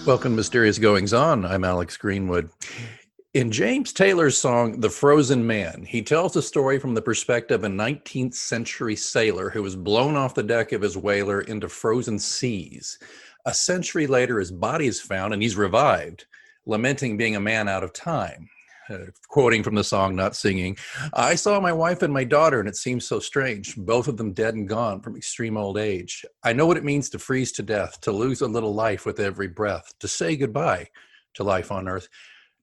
Welcome to Mysterious Goings On. I'm Alex Greenwood. In James Taylor's song, The Frozen Man, he tells a story from the perspective of a 19th century sailor who was blown off the deck of his whaler into frozen seas. A century later, his body is found and he's revived, lamenting being a man out of time. Quoting from the song, not singing, I saw my wife and my daughter, and it seems so strange, both of them dead and gone from extreme old age. I know what it means to freeze to death, to lose a little life with every breath, to say goodbye to life on earth,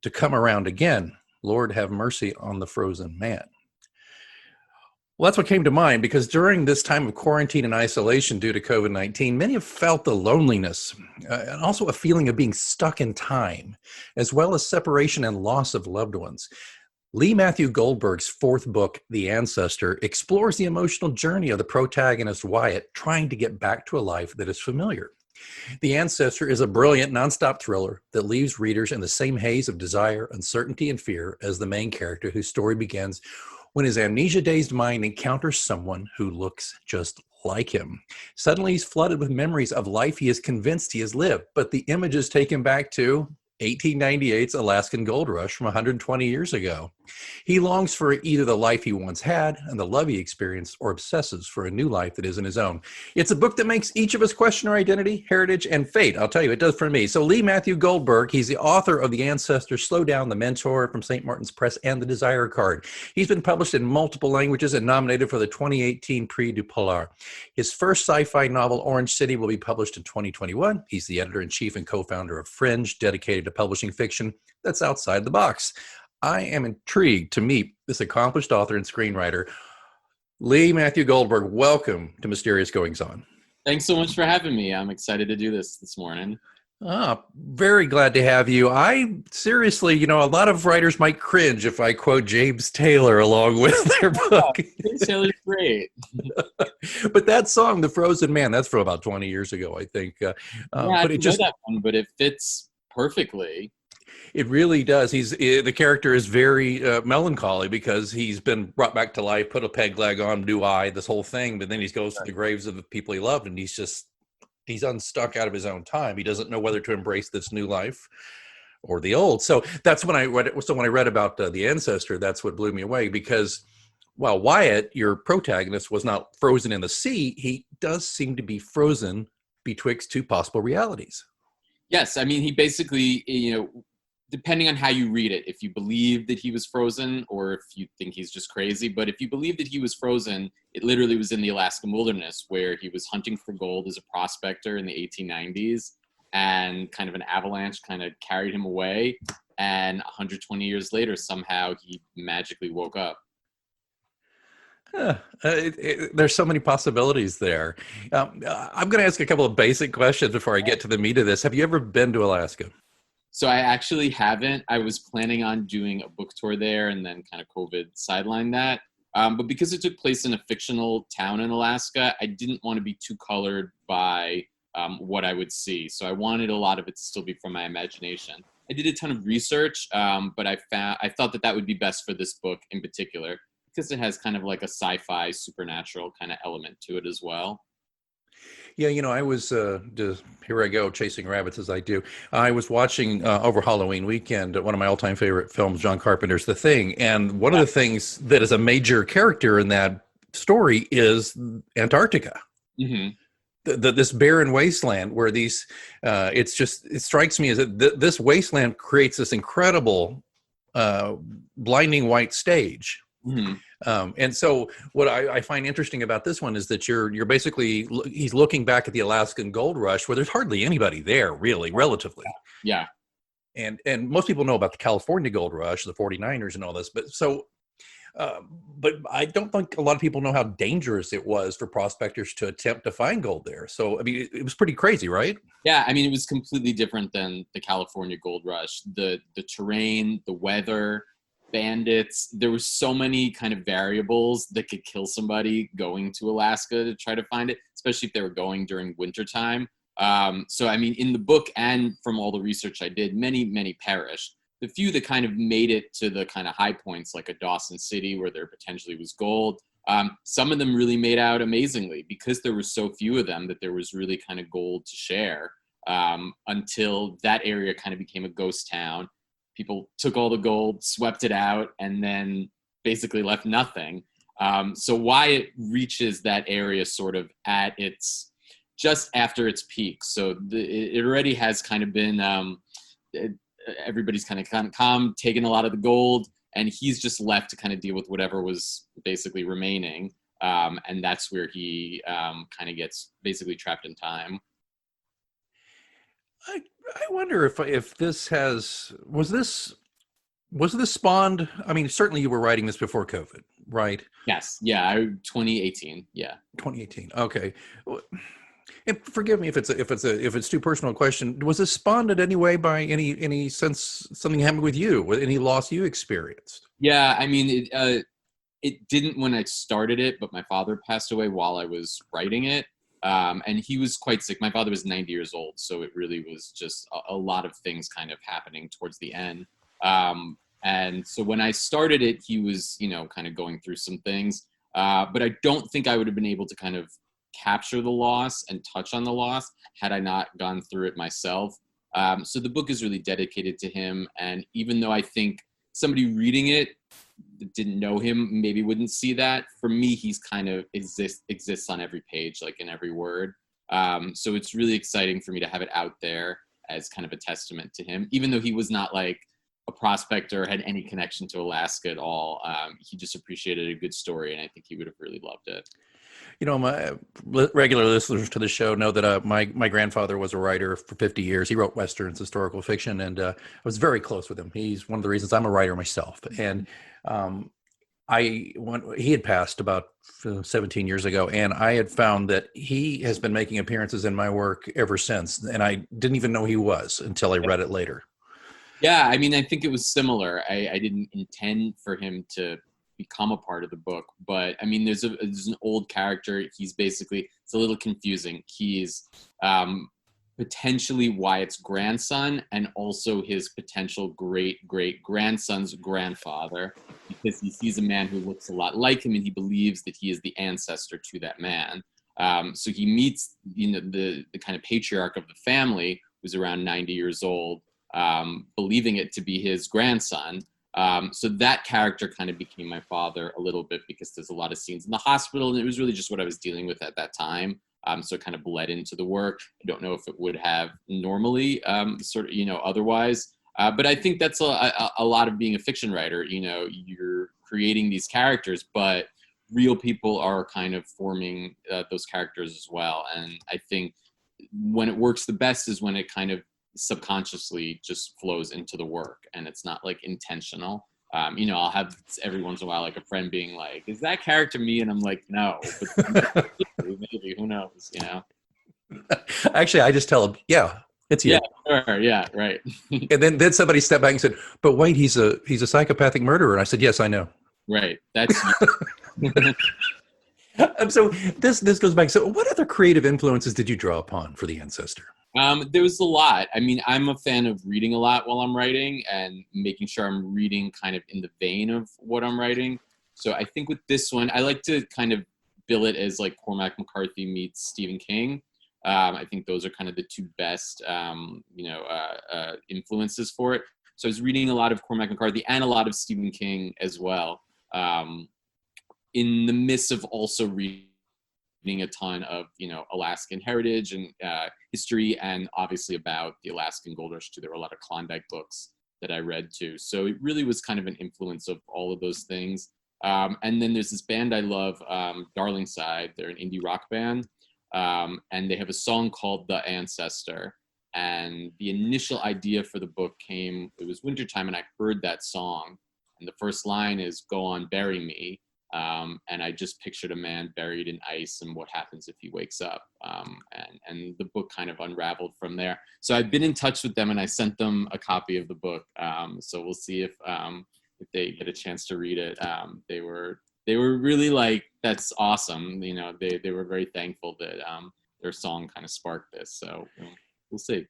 to come around again. Lord, have mercy on the frozen man. Well, that's what came to mind, because during this time of quarantine and isolation due to COVID-19, many have felt the loneliness and also a feeling of being stuck in time, as well as separation and loss of loved ones. Matthew Goldberg's fourth book, The Ancestor, explores the emotional journey of the protagonist Wyatt trying to get back to a life that is familiar. The Ancestor is a brilliant, nonstop thriller that leaves readers in the same haze of desire, uncertainty, and fear as the main character, whose story begins when his amnesia-dazed mind encounters someone who looks just like him. Suddenly, he's flooded with memories of life he is convinced he has lived, but the images take him back to 1898's Alaskan Gold Rush from 120 years ago. He longs for either the life he once had and the love he experienced, or obsesses for a new life that isn't his own. It's a book that makes each of us question our identity, heritage, and fate. I'll tell you, it does for me. So Matthew Goldberg, he's the author of The Ancestor, Slow Down, The Mentor from St. Martin's Press, and The Desire Card. He's been published in multiple languages and nominated for the 2018 Prix du Polar. His first sci-fi novel, Orange City, will be published in 2021. He's the editor-in-chief and co-founder of Fringe, dedicated to publishing fiction that's outside the box. I am intrigued to meet this accomplished author and screenwriter. Matthew Goldberg, welcome to Mysterious Goings On. Thanks so much for having me. I'm excited to do this morning. Very glad to have you. I seriously, a lot of writers might cringe if I quote James Taylor along with their book. James Taylor's great. But that song, The Frozen Man, that's from about 20 years ago, I think. I know that one, but it fits perfectly. It really does. The character is very melancholy because he's been brought back to life, put a peg leg on, new eye, this whole thing. But then he goes to the graves of the people he loved, and he's unstuck out of his own time. He doesn't know whether to embrace this new life or the old. So that's when I read it. So when I read about The Ancestor, that's what blew me away, because while Wyatt, your protagonist, was not frozen in the sea, he does seem to be frozen betwixt two possible realities. Yes. I mean, he basically, depending on how you read it, if you believe that he was frozen or if you think he's just crazy, but if you believe that he was frozen, it literally was in the Alaskan wilderness where he was hunting for gold as a prospector in the 1890s, and kind of an avalanche kind of carried him away. And 120 years later, somehow he magically woke up. There's so many possibilities there. I'm going to ask a couple of basic questions before I get to the meat of this. Have you ever been to Alaska? So I actually haven't. I was planning on doing a book tour there, and then kind of COVID sidelined that. But because it took place in a fictional town in Alaska, I didn't want to be too colored by what I would see. So I wanted a lot of it to still be from my imagination. I did a ton of research, but I thought that would be best for this book in particular, because it has kind of like a sci-fi supernatural kind of element to it as well. Yeah, I was, here I go, chasing rabbits as I do. I was watching over Halloween weekend one of my all-time favorite films, John Carpenter's The Thing. And one of the things that is a major character in that story is Antarctica. Mm-hmm. This barren wasteland where it strikes me as that this wasteland creates this incredible blinding white stage. Mm-hmm. And so what I find interesting about this one is that he's looking back at the Alaskan Gold Rush, where there's hardly anybody there, really, relatively. Yeah. And most people know about the California Gold Rush, the 49ers and all this, but I don't think a lot of people know how dangerous it was for prospectors to attempt to find gold there. So, I mean, it was pretty crazy, right? Yeah, I mean, it was completely different than the California Gold Rush. The terrain, the weather, bandits, there were so many kind of variables that could kill somebody going to Alaska to try to find it, especially if they were going during wintertime. So, I mean, in the book and from all the research I did, many perished. The few that kind of made it to the kind of high points, like a Dawson City where there potentially was gold, some of them really made out amazingly because there were so few of them that there was really kind of gold to share. until that area kind of became a ghost town. People took all the gold, swept it out, and then basically left nothing. So Wyatt reaches that area sort of at its, just after its peak. So it already has kind of been, everybody's kind of calm, taken a lot of the gold, and he's just left to kind of deal with whatever was basically remaining. And that's where he kind of gets basically trapped in time. I wonder if this was this spawned? I mean, certainly you were writing this before COVID, right? Yes. Yeah. 2018. Yeah. 2018. Okay. And forgive me if it's too personal a question. Was this spawned in any way by any sense something happened with you? With any loss you experienced? Yeah. I mean, it didn't when I started it, but my father passed away while I was writing it. And he was quite sick. My father was 90 years old. So it really was just a lot of things kind of happening towards the end. And so when I started it, he was, kind of going through some things. But I don't think I would have been able to kind of capture the loss and touch on the loss had I not gone through it myself. So the book is really dedicated to him. And even though I think somebody reading it that didn't know him maybe wouldn't see that, for me, he's kind of exists on every page, like in every word. So it's really exciting for me to have it out there as kind of a testament to him, even though he was not like a prospector or had any connection to Alaska at all. He just appreciated a good story, and I think he would have really loved it. My regular listeners to the show know that my grandfather was a writer for 50 years. He wrote Westerns, historical fiction, and I was very close with him. He's one of the reasons I'm a writer myself. And he had passed about 17 years ago, and I had found that he has been making appearances in my work ever since, and I didn't even know he was until I read it later. Yeah, I mean, I think it was similar. I didn't intend for him to become a part of the book, but I mean, there's an old character. He's basically, it's a little confusing. He's potentially Wyatt's grandson and also his potential great-great-grandson's grandfather, because he sees a man who looks a lot like him and he believes that he is the ancestor to that man. So he meets, the kind of patriarch of the family, who's around 90 years old, believing it to be his grandson. So that character kind of became my father a little bit, because there's a lot of scenes in the hospital, and it was really just what I was dealing with at that time. So it kind of bled into the work. I don't know if it would have normally, otherwise. But I think that's a lot of being a fiction writer. You're creating these characters, but real people are kind of forming those characters as well. And I think when it works the best is when it kind of subconsciously just flows into the work and it's not like intentional. I'll have every once in a while like a friend being like, is that character me? And I'm like, no, but maybe, who knows, Actually, I just tell him, yeah, it's you. Yeah, sure, yeah, right. And then somebody stepped back and said, but wait, he's a psychopathic murderer. And I said, yes, I know. Right, that's So this goes back. So what other creative influences did you draw upon for the Ancestor? There was a lot. I mean, I'm a fan of reading a lot while I'm writing and making sure I'm reading kind of in the vein of what I'm writing. So I think with this one, I like to kind of bill it as like Cormac McCarthy meets Stephen King. I think those are kind of the two best, influences for it. So I was reading a lot of Cormac McCarthy and a lot of Stephen King as well, in the midst of also reading a ton of, Alaskan heritage and history, and obviously about the Alaskan Gold Rush too. There were a lot of Klondike books that I read too. So it really was kind of an influence of all of those things. And then there's this band I love, Darlingside. They're an indie rock band. And they have a song called The Ancestor. And the initial idea for the book came, it was wintertime, and I heard that song. And the first line is, "Go on, bury me." And I just pictured a man buried in ice and what happens if he wakes up. And the book kind of unraveled from there. So I've been in touch with them and I sent them a copy of the book. So we'll see if they get a chance to read it. They were really like, that's awesome. They were very thankful that their song kind of sparked this. So we'll see.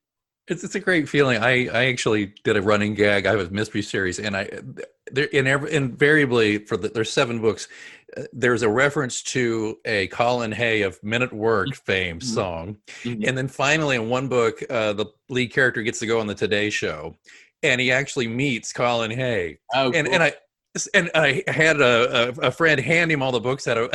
It's a great feeling. I actually did a running gag. I have a mystery series, and invariably there's 7 books. there's a reference to a Colin Hay of Men at Work fame Mhm. song. Mhm. And then finally, in one book, the lead character gets to go on the Today Show, and he actually meets Colin Hay. Oh, And cool. I had a friend hand him all the books at a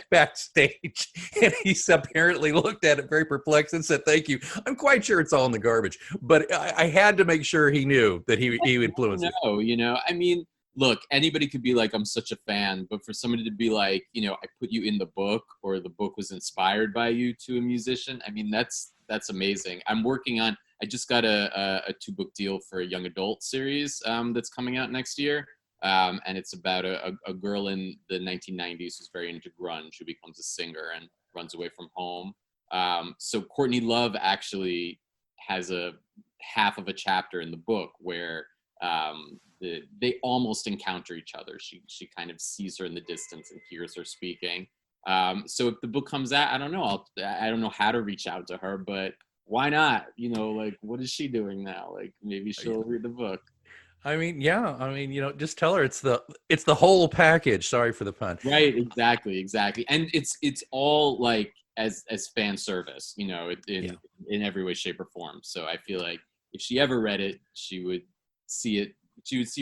backstage, and he's apparently looked at it very perplexed and said, "Thank you. I'm quite sure it's all in the garbage." But I had to make sure he knew that he influenced it. No, I mean, look, anybody could be like, I'm such a fan, but for somebody to be like, I put you in the book, or the book was inspired by you to a musician. I mean, that's amazing. I just got a 2-book deal for a young adult series that's coming out next year. And it's about a girl in the 1990s who's very into grunge, who becomes a singer and runs away from home. So Courtney Love actually has a half of a chapter in the book where they almost encounter each other. She kind of sees her in the distance and hears her speaking. So if the book comes out, I don't know. I don't know how to reach out to her, but why not? Like, what is she doing now? Like, maybe she'll read the book. I mean, yeah. I mean, just tell her it's the whole package. Sorry for the pun. Right, exactly. And it's all like as fan service, Yeah. in every way, shape, or form. So I feel like if she ever read it, she would see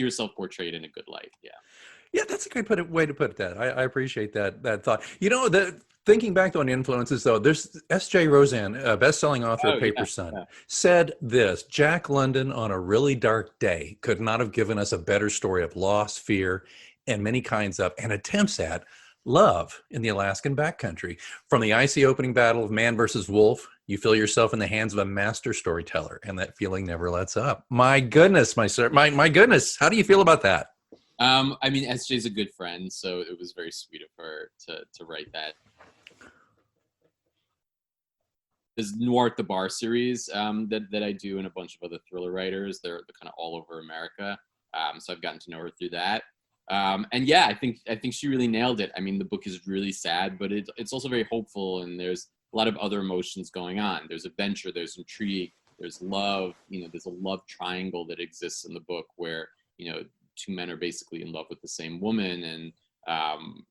herself portrayed in a good light. Yeah. Yeah, that's a great way to put that. I appreciate that thought. Thinking back on influences, though, there's S.J. Rosen, a best-selling author Oh of Paper yeah. Sun, Yeah. said this: Jack London on a really dark day could not have given us a better story of loss, fear, and many kinds of, and attempts at, love in the Alaskan backcountry. From the icy opening battle of man versus wolf, you feel yourself in the hands of a master storyteller, and that feeling never lets up. My goodness, my goodness, how do you feel about that? I mean, SJ's a good friend, so it was very sweet of her to write that. This Noir at the Bar series that I do, and a bunch of other thriller writers. They're kind of all over America. So I've gotten to know her through that. And yeah, I think she really nailed it. I mean, the book is really sad, but it's also very hopeful, and there's a lot of other emotions going on. There's adventure, there's intrigue, there's love. There's a love triangle that exists in the book where 2 men are basically in love with the same woman, and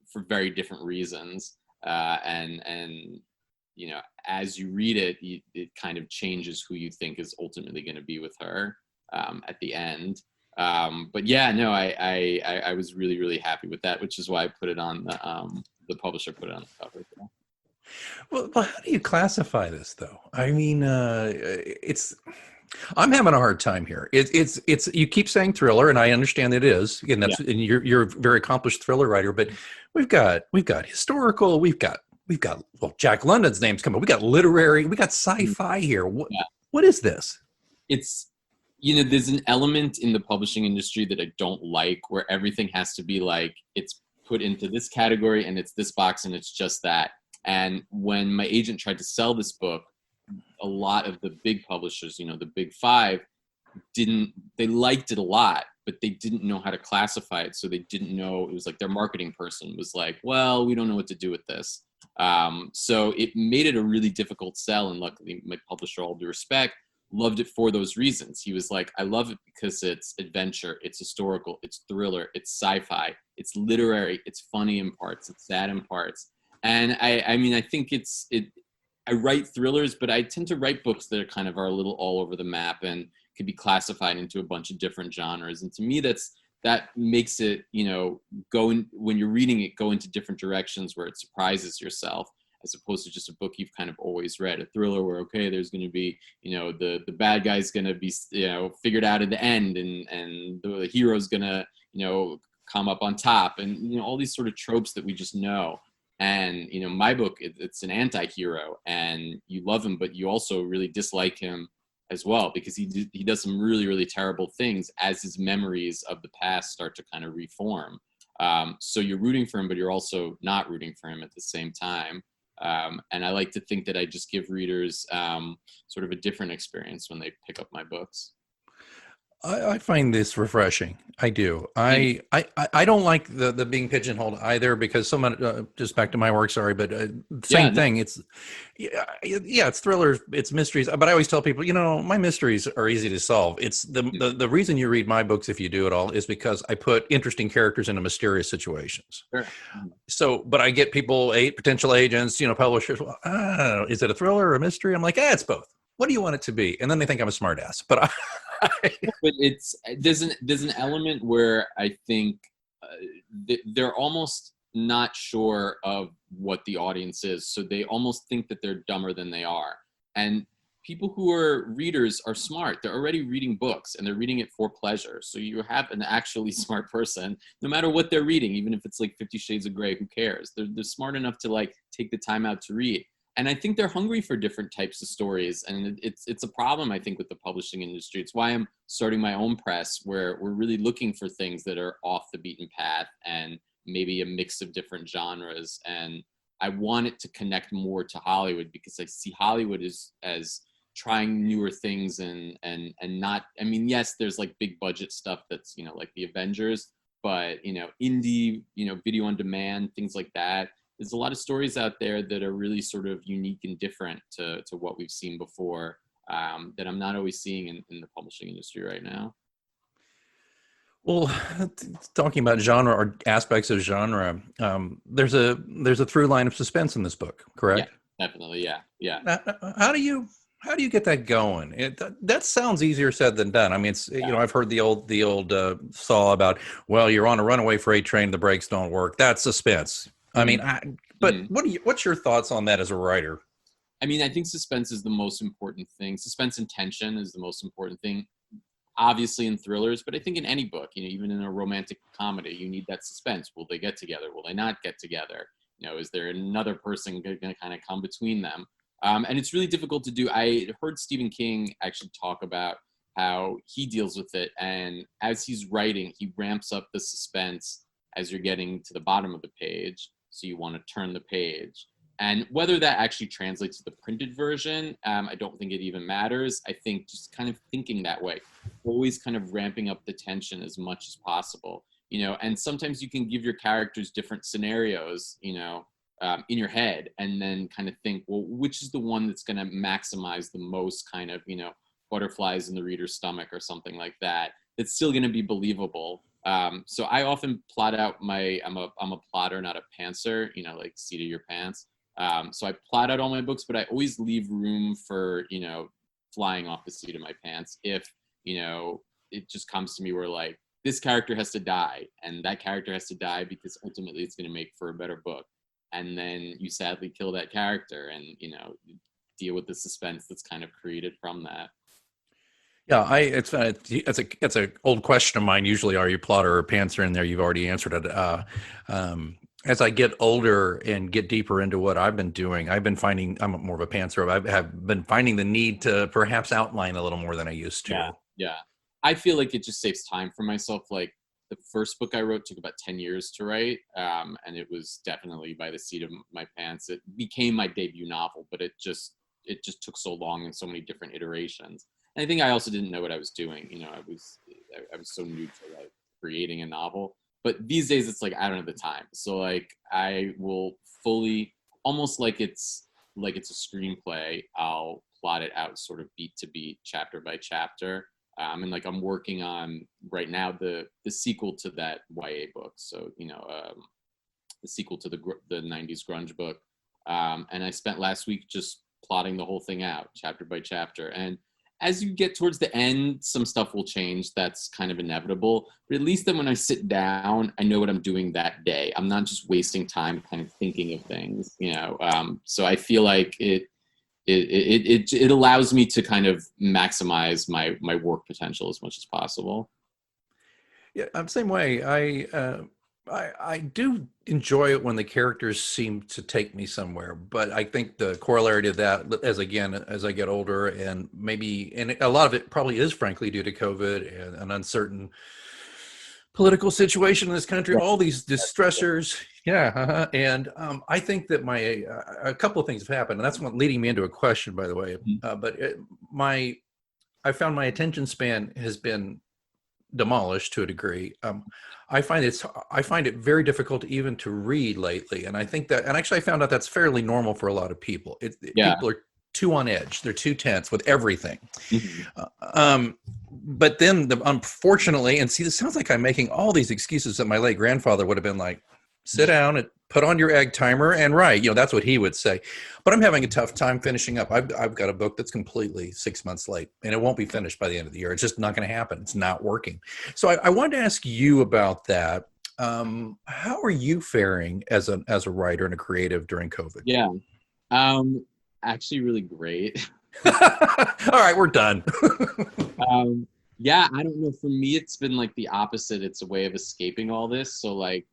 for very different reasons. And as you read it, it kind of changes who you think is ultimately going to be with her at the end. But yeah, no, I was really, really happy with that, which is why I put it on the publisher put it on the cover. Yeah. Well, how do you classify this, though? I mean, I'm having a hard time here. It's you keep saying thriller, and I understand it is, and Yeah. and you're a very accomplished thriller writer. But we've got historical, we've got well, Jack London's name's coming. We got literary, we got sci-fi here. Yeah. What is this? It's there's an element in the publishing industry that I don't like, where everything has to be like it's put into this category and it's this box and it's just that. And when my agent tried to sell this book, a lot of the big publishers, the big 5, they liked it a lot, but they didn't know how to classify it. So they didn't know. It was like their marketing person was like, well, we don't know what to do with this. So it made it a really difficult sell. And luckily my publisher, all due respect, loved it for those reasons. He was like, I love it because it's adventure, it's historical, it's thriller, it's sci-fi, it's literary, it's funny in parts, it's sad in parts. And I mean, I think I write thrillers, but I tend to write books that are a little all over the map and could be classified into a bunch of different genres. And to me, that makes it, when you're reading it, go into different directions where it surprises yourself, as opposed to just a book you've kind of always read. A thriller where, okay, there's going to be, the bad guy's going to be, figured out at the end, and the hero's going to, come up on top, and, all these sort of tropes that we just know. And, my book, it's an anti-hero, and you love him, but you also really dislike him as well, because he does some really, really terrible things as his memories of the past start to kind of reform. So you're rooting for him, but you're also not rooting for him at the same time. And I like to think that I just give readers sort of a different experience when they pick up my books. I find this refreshing. I do. And I don't like the being pigeonholed either, because someone, just back to my work. Sorry, but yeah, same thing. It's yeah, it's thrillers, it's mysteries. But I always tell people, my mysteries are easy to solve. It's the reason you read my books, if you do at all, is because I put interesting characters into mysterious situations. sure. So, but I get people, potential agents, publishers. Well, I don't know, is it a thriller or a mystery? I'm like, it's both. What do you want it to be? And then they think I'm a smartass. But But there's an element where I think they're almost not sure of what the audience is, so they almost think that they're dumber than they are. And people who are readers are smart. They're already reading books, and they're reading it for pleasure. So you have an actually smart person, no matter what they're reading, even if it's like 50 Shades of Grey. Who cares? They're smart enough to like take the time out to read. And I think they're hungry for different types of stories, and it's a problem, I think, with the publishing industry. It's why I'm starting my own press, where we're really looking for things that are off the beaten path and maybe a mix of different genres. And I want it to connect more to Hollywood, because I see Hollywood as trying newer things, and not, I mean, yes, there's like big budget stuff that's, like the Avengers, but indie, video on demand, things like that. There's a lot of stories out there that are really sort of unique and different to what we've seen before, that I'm not always seeing in the publishing industry right now. Well, talking about genre or aspects of genre, there's a through line of suspense in this book, Yeah, correct? definitely. Yeah, yeah. How do you get that going? That sounds easier said than done. I mean, it's I've heard the old saw about, well, you're on a runaway freight train, the brakes don't work. That's suspense. I Mhm. mean, but what's your thoughts on that as a writer? I mean, I think suspense is the most important thing. Suspense and tension is the most important thing, obviously in thrillers, but I think in any book, even in a romantic comedy, you need that suspense. Will they get together? Will they not get together? Is there another person going to kind of come between them? And it's really difficult to do. I heard Stephen King actually talk about how he deals with it. And as he's writing, he ramps up the suspense as you're getting to the bottom of the page. So you want to turn the page. And whether that actually translates to the printed version, I don't think it even matters. I think just kind of thinking that way, always kind of ramping up the tension as much as possible, and sometimes you can give your characters different scenarios, in your head, and then kind of think, well, which is the one that's going to maximize the most kind of, butterflies in the reader's stomach or something like that. That's still going to be believable. So I often plot out I'm a plotter, not a pantser, like seat of your pants. So I plot out all my books, but I always leave room for, flying off the seat of my pants. If, it just comes to me where like, this character has to die and that character has to die because ultimately it's going to make for a better book. And then you sadly kill that character and, deal with the suspense that's kind of created from that. Yeah, it's a old question of mine. Usually, are you plotter or pantser? In there, you've already answered it. As I get older and get deeper into what I've been doing, I've been finding I'm more of a pantser. Have been finding the need to perhaps outline a little more than I used to. Yeah. Yeah. I feel like it just saves time for myself. Like the first book I wrote took about 10 years to write. And it was definitely by the seat of my pants. It became my debut novel, but it just took so long and so many different iterations. And I think I also didn't know what I was doing. I was so new to like creating a novel. But these days it's like I don't have the time. So like I will fully, almost like it's a screenplay. I'll plot it out sort of beat to beat, chapter by chapter. And like I'm working on right now the sequel to that YA book. So the sequel to the 90s grunge book. And I spent last week just plotting the whole thing out chapter by chapter. And as you get towards the end, some stuff will change. That's kind of inevitable. But at least then when I sit down, I know what I'm doing that day. I'm not just wasting time kind of thinking of things, So I feel like it allows me to kind of maximize my work potential as much as possible. Yeah, I'm the same way. I do enjoy it when the characters seem to take me somewhere, but I think the corollary to that, as I get older, and a lot of it probably is frankly due to COVID and an uncertain political situation in this country, all these distressors. Yeah, and I think that a couple of things have happened, and that's what leading me into a question, by the way. But I found my attention span has been demolished to a degree. I find it very difficult even to read lately, and I think that, and actually I found out that's fairly normal for a lot of people. Yeah. People are too on edge. They're too tense with everything. Mhm. But then, unfortunately, and see, this sounds like I'm making all these excuses that my late grandfather would have been like, sit down and put on your egg timer and write. That's what he would say. But I'm having a tough time finishing up. I've got a book that's completely 6 months late, and it won't be finished by the end of the year. It's just not going to happen. It's not working. So I wanted to ask you about that. How are you faring as a writer and a creative during COVID? Yeah. Actually really great. All right, we're done. Yeah, I don't know. For me, it's been like the opposite. It's a way of escaping all this. So like,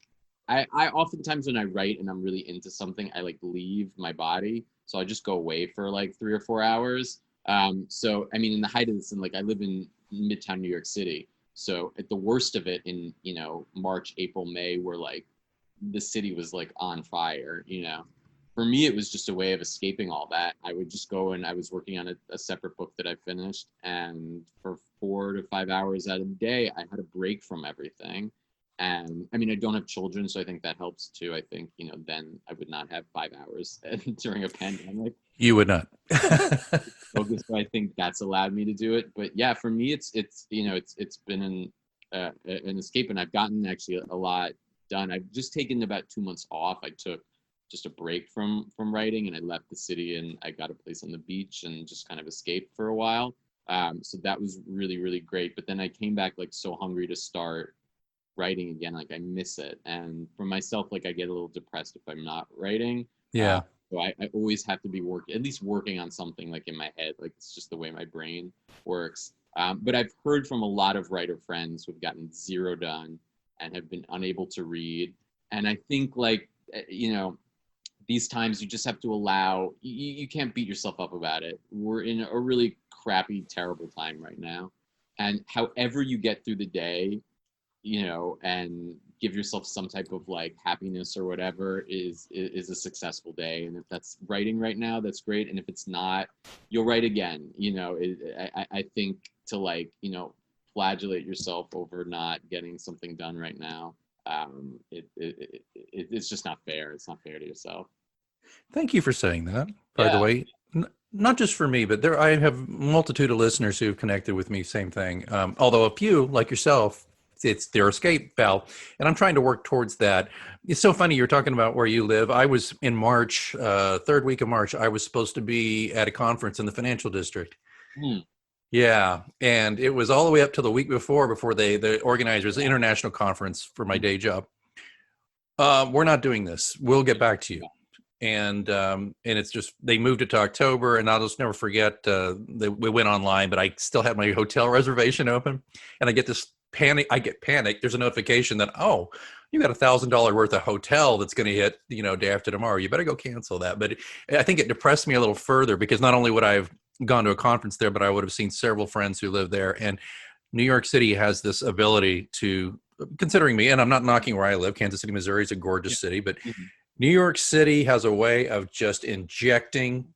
I oftentimes when I write and I'm really into something, I like leave my body. So I just go away for like 3 or 4 hours. So I mean, in the height of this, and like I live in Midtown New York City. So at the worst of it, in March, April, May, where like the city was like on fire. For me, it was just a way of escaping all that. I would just go, and I was working on a separate book that I finished. And for 4 to 5 hours out of the day, I had a break from everything. And I mean, I don't have children, so I think that helps too. I think, then I would not have 5 hours during a pandemic. You would not. Focus, so I think that's allowed me to do it. But yeah, for me, it's been an escape, and I've gotten actually a lot done. I've just taken about 2 months off. I took just a break from writing, and I left the city and I got a place on the beach and just kind of escaped for a while. So that was really, really great. But then I came back like so hungry to start writing again. Like I miss it. And for myself, like I get a little depressed if I'm not writing. Yeah. So I always have to be at least working on something like in my head. Like it's just the way my brain works. But I've heard from a lot of writer friends who've gotten zero done and have been unable to read. And I think like, these times you just have to allow, you can't beat yourself up about it. We're in a really crappy, terrible time right now. And however you get through the day, and give yourself some type of like happiness or whatever is a successful day. And if that's writing right now, that's great. And if it's not, you'll write again. I think to like, flagellate yourself over not getting something done right now. It's just not fair. It's not fair to yourself. Thank you for saying that, by the Yeah. way. Not just for me, but I have multitude of listeners who've connected with me, same thing. Although a few, like yourself, it's their escape valve. And I'm trying to work towards that. It's so funny, you're talking about where you live. I was in March, third week of March, I was supposed to be at a conference in the financial district. Hmm. Yeah, and it was all the way up to the week before the organizers, the international conference for my day job. We're not doing this. We'll get back to you. And it's just, they moved it to October, and I'll just never forget, we went online, but I still had my hotel reservation open, and I get panicked. There's a notification that, oh, you got $1,000 worth of hotel that's going to hit, day after tomorrow. You better go cancel that. But I think it depressed me a little further, because not only would I have gone to a conference there, but I would have seen several friends who live there. And New York City has this ability to, considering me, and I'm not knocking where I live, Kansas City, Missouri is a gorgeous city, but New York City has a way of just injecting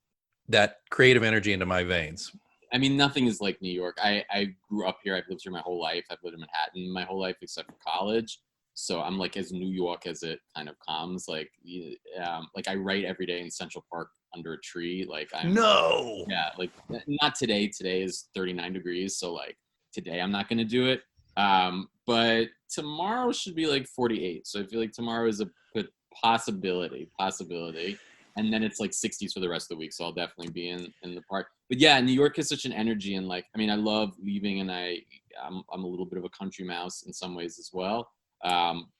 that creative energy into my veins. I mean, nothing is like New York. I grew up here. I've lived here my whole life. I've lived in Manhattan my whole life except for college. So I'm like as New York as it kind of comes. Like I write every day in Central Park under a tree. Yeah, like not today. Today is 39 degrees. So like today I'm not going to do it. But tomorrow should be like 48. So I feel like tomorrow is a possibility. And then it's like 60s for the rest of the week. So I'll definitely be in the park. But yeah, New York has such an energy, and like, I mean, I love leaving, and I'm a little bit of a country mouse in some ways as well.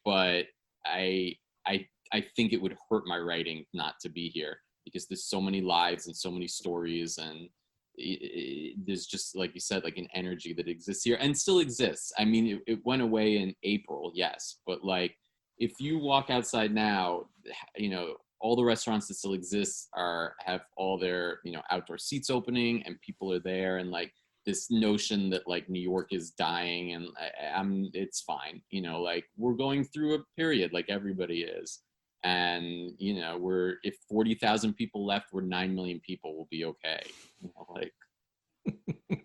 But I think it would hurt my writing not to be here, because there's so many lives and so many stories, and there's just, like you said, like an energy that exists here and still exists. I mean, it went away in April, yes, but like if you walk outside now, all the restaurants that still exist have all their outdoor seats opening, and people are there, and like this notion that like New York is dying, and it's fine, like we're going through a period like everybody is, and if 40,000 people left, we're 9 million people, will be okay, like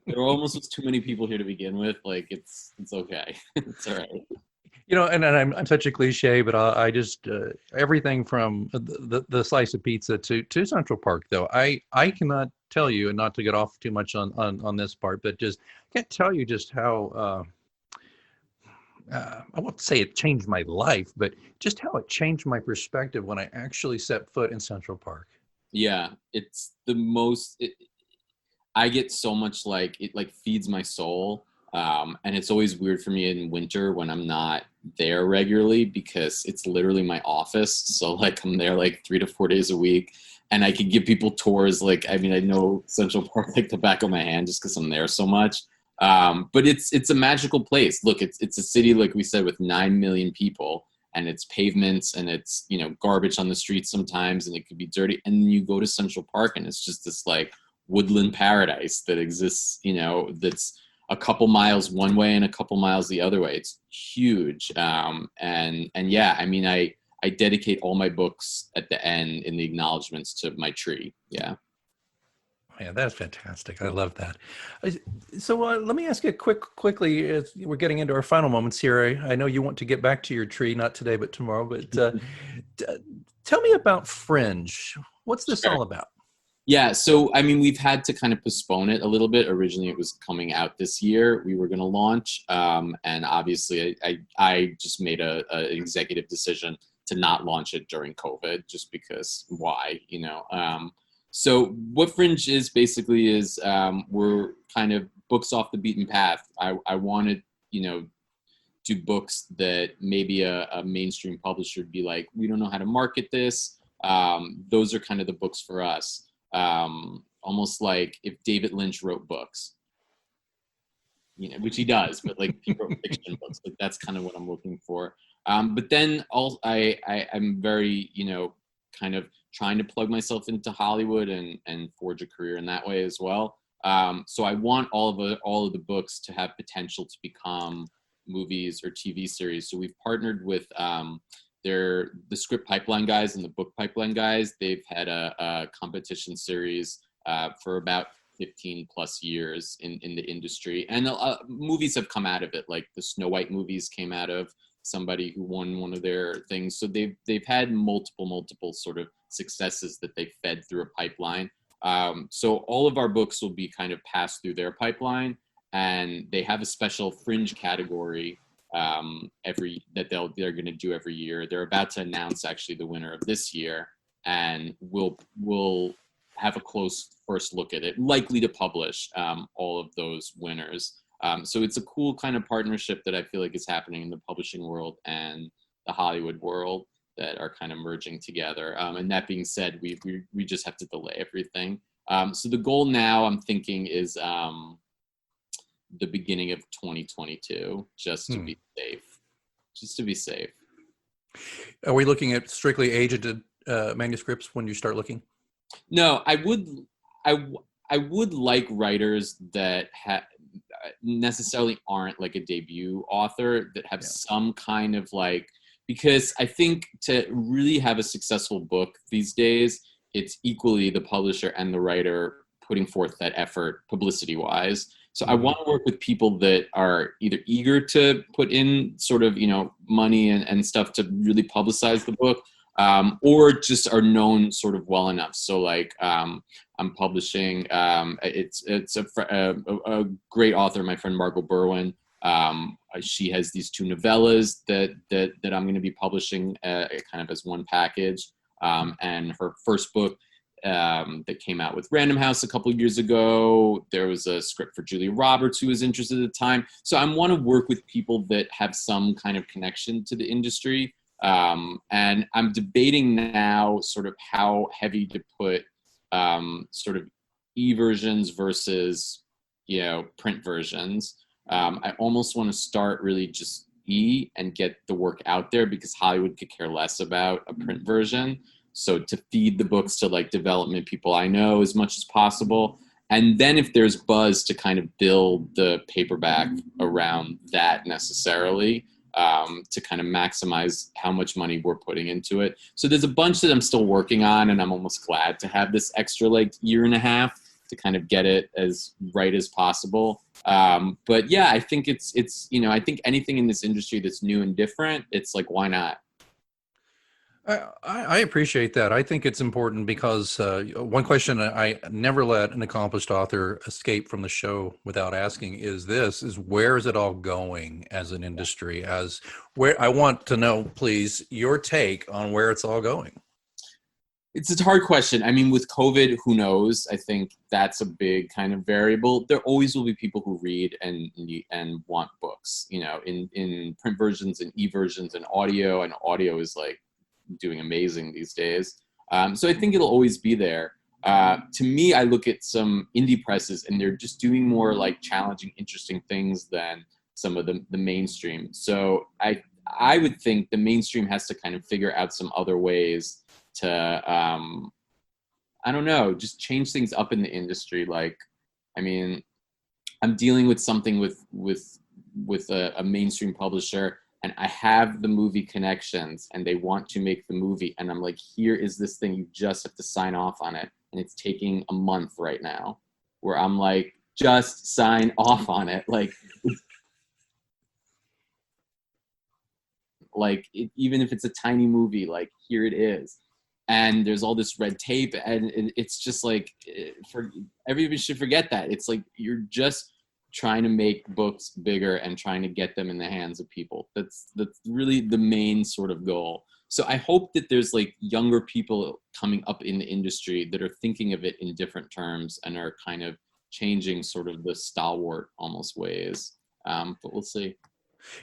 There almost was too many people here to begin with. Like it's okay. It's all right. And I'm such a cliche, but I just everything from the slice of pizza to Central Park, though. I cannot tell you, and not to get off too much on this part, but just can't tell you just how I won't say it changed my life, but just how it changed my perspective when I actually set foot in Central Park. Yeah, it's the most. I get so much like it like feeds my soul. And it's always weird for me in winter when I'm not there regularly because it's literally my office. So like I'm there like 3 to 4 days a week, and I can give people tours. Like I mean, I know Central Park like the back of my hand just because I'm there so much. But it's a magical place. Look, it's a city like we said with 9 million people, and it's pavements and it's garbage on the streets sometimes, and it could be dirty. And then you go to Central Park and it's just this like woodland paradise that exists. That's a couple miles one way and a couple miles the other way. It's huge. And yeah, I mean, I dedicate all my books at the end in the acknowledgments to my tree. Yeah. Yeah, that's fantastic. I love that. So let me ask you quickly, as we're getting into our final moments here. I know you want to get back to your tree, not today, but tomorrow. But tell me about Fringe. What's this all about? Yeah, so I mean, we've had to kind of postpone it a little bit. Originally, it was coming out this year. We were going to launch, and obviously, I just made an executive decision to not launch it during COVID, just because why, So what Fringe is basically is we're kind of books off the beaten path. I wanted, do books that maybe a mainstream publisher would be like, we don't know how to market this. Those are kind of the books for us. Almost like if David Lynch wrote books, which he does, but like he wrote fiction books. Like that's kind of what I'm looking for. But then also I'm very, kind of trying to plug myself into Hollywood and forge a career in that way as well. So I want all of the books to have potential to become movies or TV series. So we've partnered with they're the script pipeline guys and the book pipeline guys. They've had a competition series for about 15 plus years in the industry. And movies have come out of it. Like the Snow White movies came out of somebody who won one of their things. So they've had multiple sort of successes that they fed through a pipeline. So all of our books will be kind of passed through their pipeline, and they have a special Fringe category they're going to do every year. They're about to announce actually the winner of this year, and we'll have a close first look at it, likely to publish all of those winners. So it's a cool kind of partnership that I feel like is happening in the publishing world and the Hollywood world that are kind of merging together. And that being said, we just have to delay everything. So the goal now, I'm thinking, is the beginning of 2022, just to be safe. Are we looking at strictly aged manuscripts when you start looking? No, I would like writers that necessarily aren't like a debut author, that have some kind of like, because I think to really have a successful book these days, it's equally the publisher and the writer putting forth that effort publicity wise. So I want to work with people that are either eager to put in sort of, money and stuff to really publicize the book, or just are known sort of well enough. So like I'm publishing, it's a great author, my friend Margot Berwin. She has these 2 novellas that I'm going to be publishing kind of as one package. And her first book that came out with Random House a couple of years ago. There was a script for Julia Roberts who was interested at the time. So I want to work with people that have some kind of connection to the industry. And I'm debating now sort of how heavy to put sort of e-versions versus, print versions. I almost want to start really just and get the work out there, because Hollywood could care less about a print version. So to feed the books to like development people I know as much as possible. And then if there's buzz, to kind of build the paperback around that necessarily, to kind of maximize how much money we're putting into it. So there's a bunch that I'm still working on, and I'm almost glad to have this extra like year and a half to kind of get it as right as possible. But yeah, I think it's I think anything in this industry that's new and different, it's like, why not? I appreciate that. I think it's important because one question I never let an accomplished author escape from the show without asking is this: is where is it all going as an industry? As where I want to know, please, your take on where it's all going. It's a hard question. I mean, with COVID, who knows? I think that's a big kind of variable. There always will be people who read and want books, in print versions and e-versions and audio is like doing amazing these days. So I think it'll always be there. To me, I look at some indie presses and they're just doing more like challenging, interesting things than some of the mainstream. So I would think the mainstream has to kind of figure out some other ways to I don't know, just change things up in the industry. Like, I mean, I'm dealing with something with a mainstream publisher, and I have the movie connections and they want to make the movie, and I'm like, here is this thing, you just have to sign off on it, and it's taking a month right now, where I'm like, just sign off on it. Even if it's a tiny movie, like, here it is. And there's all this red tape, and it's just like, for everybody should forget that. It's like, you're just trying to make books bigger and trying to get them in the hands of people. That's really the main sort of goal. So I hope that there's like younger people coming up in the industry that are thinking of it in different terms and are kind of changing sort of the stalwart almost ways. But we'll see.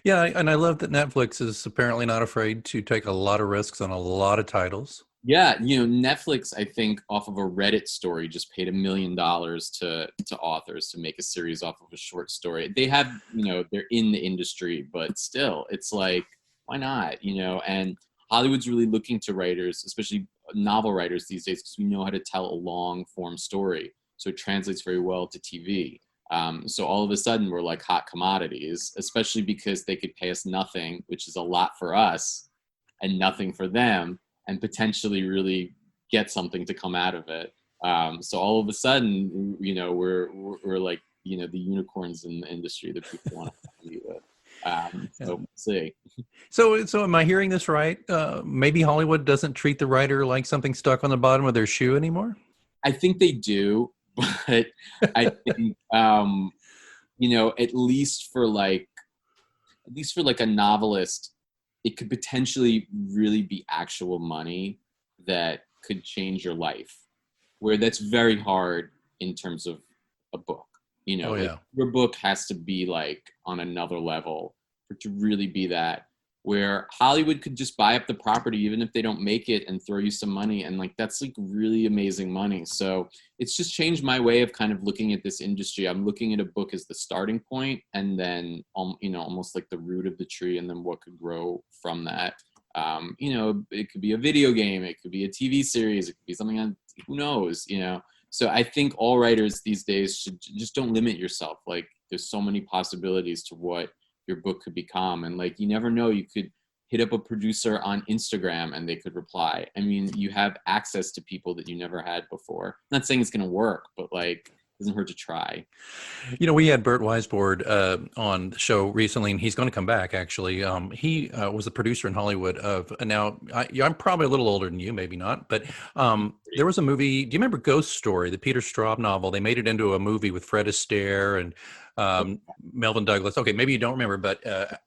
Yeah, and I love that Netflix is apparently not afraid to take a lot of risks on a lot of titles. Yeah, Netflix, I think, off of a Reddit story, just paid $1 million to authors to make a series off of a short story. They have, they're in the industry, but still, it's like, why not? And Hollywood's really looking to writers, especially novel writers these days, because we know how to tell a long form story. So it translates very well to TV. So all of a sudden, we're like hot commodities, especially because they could pay us nothing, which is a lot for us, and nothing for them, and potentially really get something to come out of it. So all of a sudden, we're like, the unicorns in the industry that people want to compete with. So we'll see. So am I hearing this right? Maybe Hollywood doesn't treat the writer like something stuck on the bottom of their shoe anymore? I think they do, but I think, at least for like a novelist, it could potentially really be actual money that could change your life, where that's very hard in terms of a book. Your book has to be like on another level for it to really be that, where Hollywood could just buy up the property even if they don't make it and throw you some money, and like that's like really amazing money. So it's just changed my way of kind of looking at this industry. I'm looking at a book as the starting point, and then almost like the root of the tree, and then what could grow from that. It could be a video game, it could be a TV series, it could be something on, who knows. So I think all writers these days should just don't limit yourself. Like, there's so many possibilities to what your book could become, and like, you never know, you could hit up a producer on Instagram and they could reply. I mean, you have access to people that you never had before. I'm not saying it's going to work, but like, it doesn't hurt to try. We had Burt Weisbord on the show recently, and he's going to come back, actually. He was a producer in Hollywood of, now, I'm probably a little older than you, maybe not, but there was a movie, do you remember Ghost Story, the Peter Straub novel? They made it into a movie with Fred Astaire and Melvin Douglas. Okay, maybe you don't remember, but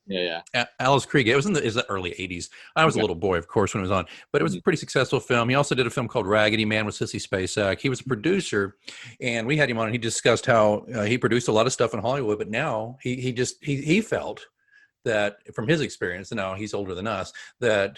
Yeah. Alice Krige. It was in the early 80s. I was a little boy, of course, when it was on, but it was a pretty successful film. He also did a film called Raggedy Man with Sissy Spacek. He was a producer, and we had him on, and he discussed how he produced a lot of stuff in Hollywood, but now he felt that, from his experience, and now he's older than us, that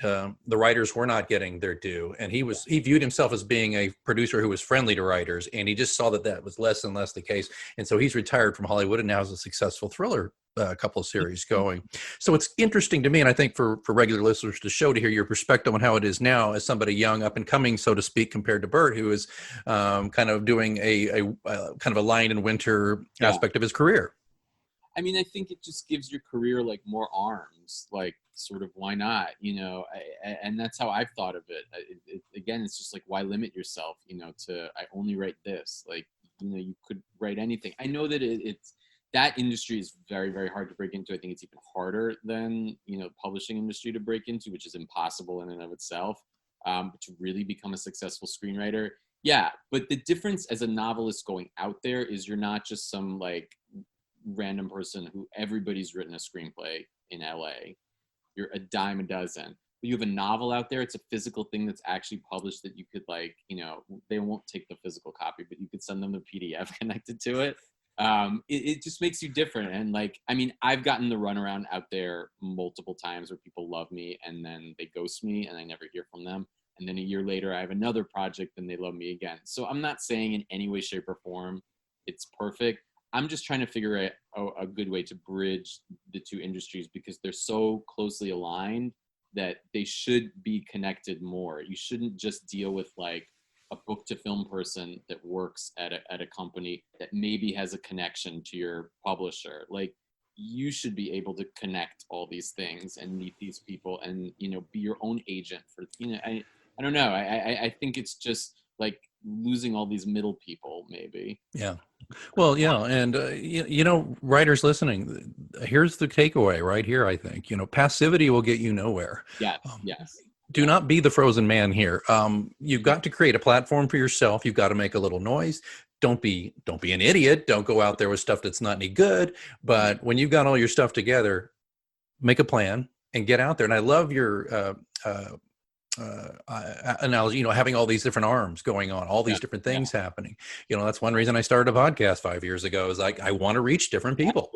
the writers were not getting their due, and he viewed himself as being a producer who was friendly to writers, and he just saw that was less and less the case, and so he's retired from Hollywood and now has a successful thriller couple of series going. So it's interesting to me, and I think for regular listeners to hear your perspective on how it is now as somebody young, up and coming, so to speak, compared to Burt, who is kind of doing a kind of a Lion in Winter aspect of his career. I mean, I think it just gives your career like more arms, like sort of, why not, and that's how I've thought of it. Again, it's just like, why limit yourself, I only write this, like, you could write anything. I know that it's that industry is very, very hard to break into. I think it's even harder than, publishing industry to break into, which is impossible in and of itself. But to really become a successful screenwriter, yeah. But the difference as a novelist going out there is you're not just some like random person who everybody's written a screenplay in LA. You're a dime a dozen. But you have a novel out there, it's a physical thing that's actually published that you could they won't take the physical copy, but you could send them the PDF connected to it. It just makes you different. And I've gotten the runaround out there multiple times where people love me and then they ghost me and I never hear from them. And then a year later, I have another project and they love me again. So I'm not saying in any way, shape, or form it's perfect. I'm just trying to figure out a good way to bridge the two industries because they're so closely aligned that they should be connected more. You shouldn't just deal with like a book to film person that works at a company that maybe has a connection to your publisher. Like you should be able to connect all these things and meet these people and, be your own agent for, I don't know. I think it's just like losing all these middle people maybe. Yeah. Well, yeah. And, writers listening, here's the takeaway right here. I think, passivity will get you nowhere. Yes. Yes. Do not be the frozen man here. You've got to create a platform for yourself. You've got to make a little noise. Don't be an idiot. Don't go out there with stuff that's not any good. But when you've got all your stuff together, make a plan and get out there. And I love your analogy, having all these different arms going on, all these different things happening. That's one reason I started a podcast 5 years ago is like, I want to reach different people.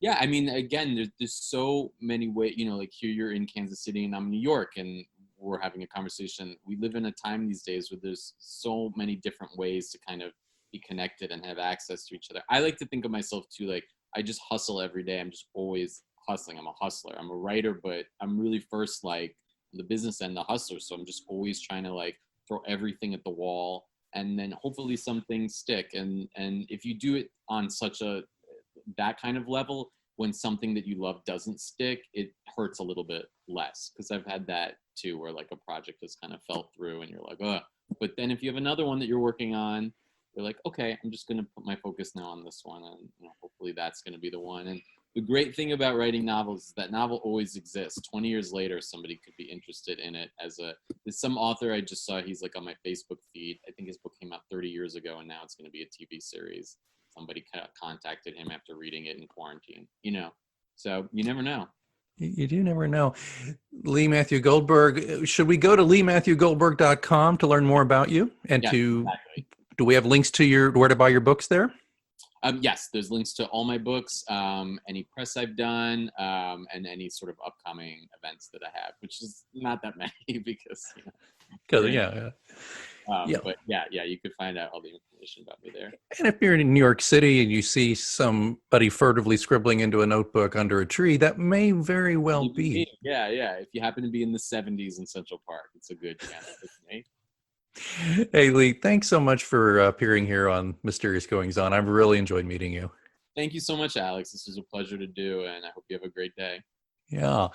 Yeah. I mean, again, there's so many ways, like here you're in Kansas City and I'm in New York and we're having a conversation. We live in a time these days where there's so many different ways to kind of be connected and have access to each other. I like to think of myself too, like I just hustle every day. I'm just always hustling. I'm a hustler. I'm a writer, but I'm really first like the business end, the hustler. So I'm just always trying to like throw everything at the wall and then hopefully some things stick. And if you do it on that kind of level, when something that you love doesn't stick, it hurts a little bit less. Cause I've had that too, where like a project just kind of fell through and you're like, oh, but then if you have another one that you're working on, you're like, okay, I'm just going to put my focus now on this one. And hopefully that's going to be the one. And the great thing about writing novels is that novel always exists. 20 years later, somebody could be interested in it there's some author I just saw, he's like on my Facebook feed. I think his book came out 30 years ago and now it's going to be a TV series. Somebody contacted him after reading it in quarantine, so you never know. You do never know. Lee Matthew Goldberg, should we go to leematthewgoldberg.com to learn more about you? And exactly. Do we have links to where to buy your books there? Yes, there's links to all my books, any press I've done, and any sort of upcoming events that I have, which is not that many because, But you could find out all the information about me there. And if you're in New York City and you see somebody furtively scribbling into a notebook under a tree, that may very well be. Yeah. If you happen to be in the 70s in Central Park, it's a good chance with me. Hey, Lee, thanks so much for appearing here on Mysterious Goings On. I've really enjoyed meeting you. Thank you so much, Alex. This was a pleasure to do, and I hope you have a great day. Yeah.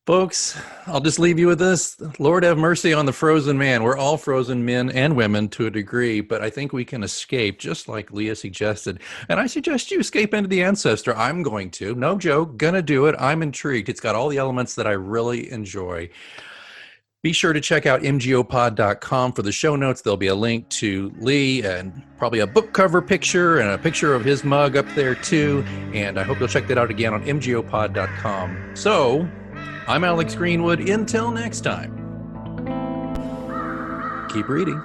Folks, I'll just leave you with this. Lord have mercy on the frozen man. We're all frozen men and women to a degree, but I think we can escape just like Leah suggested. And I suggest you escape into the Ancestor. I'm going to. No joke. Gonna do it. I'm intrigued. It's got all the elements that I really enjoy. Be sure to check out mgopod.com for the show notes. There'll be a link to Lee and probably a book cover picture and a picture of his mug up there too. And I hope you'll check that out again on mgopod.com. So, I'm Alex Greenwood. Until next time, keep reading.